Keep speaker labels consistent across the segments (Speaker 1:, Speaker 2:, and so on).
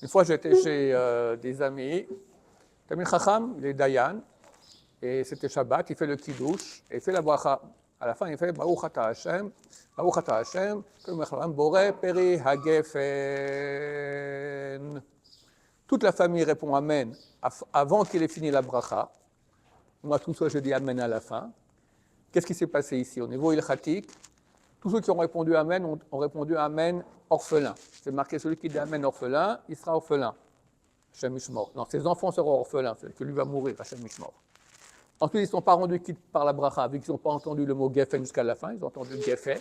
Speaker 1: Une fois, j'étais chez des amis, Tamil Chacham, les Dayan, et c'était Shabbat, il fait le Kiddush, et il fait la bracha. À la fin, il fait Baruch Ata Hashem, comme Boré Peri Hagefen. Toute la famille répond Amen avant qu'il ait fini la bracha. Moi, tout ça, je dis Amen à la fin. Qu'est-ce qui s'est passé ici? Au niveau ilchatique, tous ceux qui ont répondu Amen ont répondu Amen orphelin. C'est marqué, celui qui dit Amen orphelin, il sera orphelin. Hashem Mishmor. Non, ses enfants seront orphelins, c'est que lui va mourir, Hashem Mishmor. Ensuite, ils ne sont pas rendus quittes par la bracha, vu qu'ils n'ont pas entendu le mot Geffen jusqu'à la fin, ils ont entendu Geffen.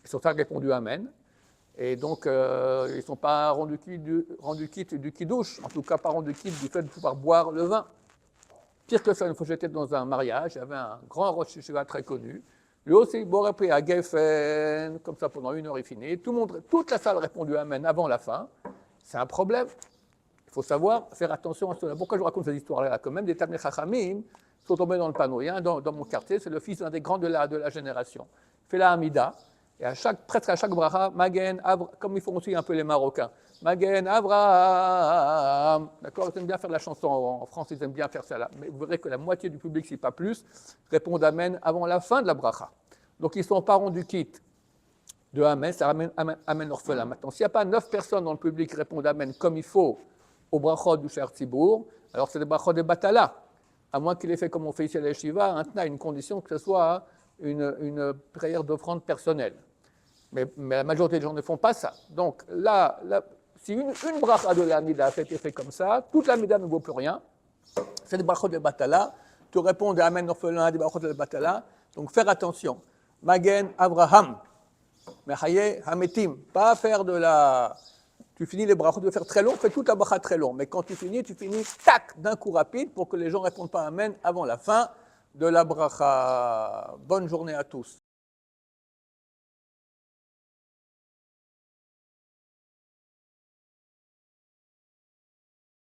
Speaker 1: Ils sont pas répondu Amen. Et donc, ils ne sont pas rendus quittes du Kiddush, en tout cas pas rendus quittes du fait de pouvoir boire le vin. Pire que ça, une fois j'étais dans un mariage, il y avait un grand Rosh Yeshiva très connu. Lui aussi, bon, après, à Geffen, comme ça pendant 1 heure, il finit. Toute la salle a répondu Amen avant la fin. C'est un problème. Il faut savoir faire attention à cela. Pourquoi je raconte cette histoire-là? Quand même, des Talmidei Chachamim sont tombés dans le panneau. Il y a un dans mon quartier, c'est le fils d'un des grands de la génération. Il fait la Hamida, et presque à chaque bracha, Magen, comme ils font aussi un peu les Marocains. Magen, Avraham. D'accord, ils aiment bien faire la chanson en France, ils aiment bien faire ça là. Mais vous verrez que la moitié du public, si pas plus, répondent Amen avant la fin de la bracha. Donc ils ne sont pas rendus quittes de Amen, c'est Amen orphelin. Maintenant, s'il n'y a pas 9 personnes dans le public qui répondent Amen comme il faut au brachot du Cher Tzibour, alors c'est des brachot de Batala. À moins qu'il ait fait comme on fait ici à l'Yeshiva, un une condition que ce soit une prière d'offrande personnelle. Mais la majorité des gens ne font pas ça. Donc là si une bracha de l'Amida a été faite comme ça, toute l'Amida ne vaut plus rien. C'est des brachot de Batala. Tu réponds à Amen orphelin, des brachot de Batala. Donc faire attention. Magen Avraham. Mechaye Hametim. Pas faire de la... Tu finis les brachot de faire très long, fais toute la bracha très long. Mais quand tu finis, tac, d'un coup rapide pour que les gens ne répondent pas Amen avant la fin de la bracha. Bonne journée à tous.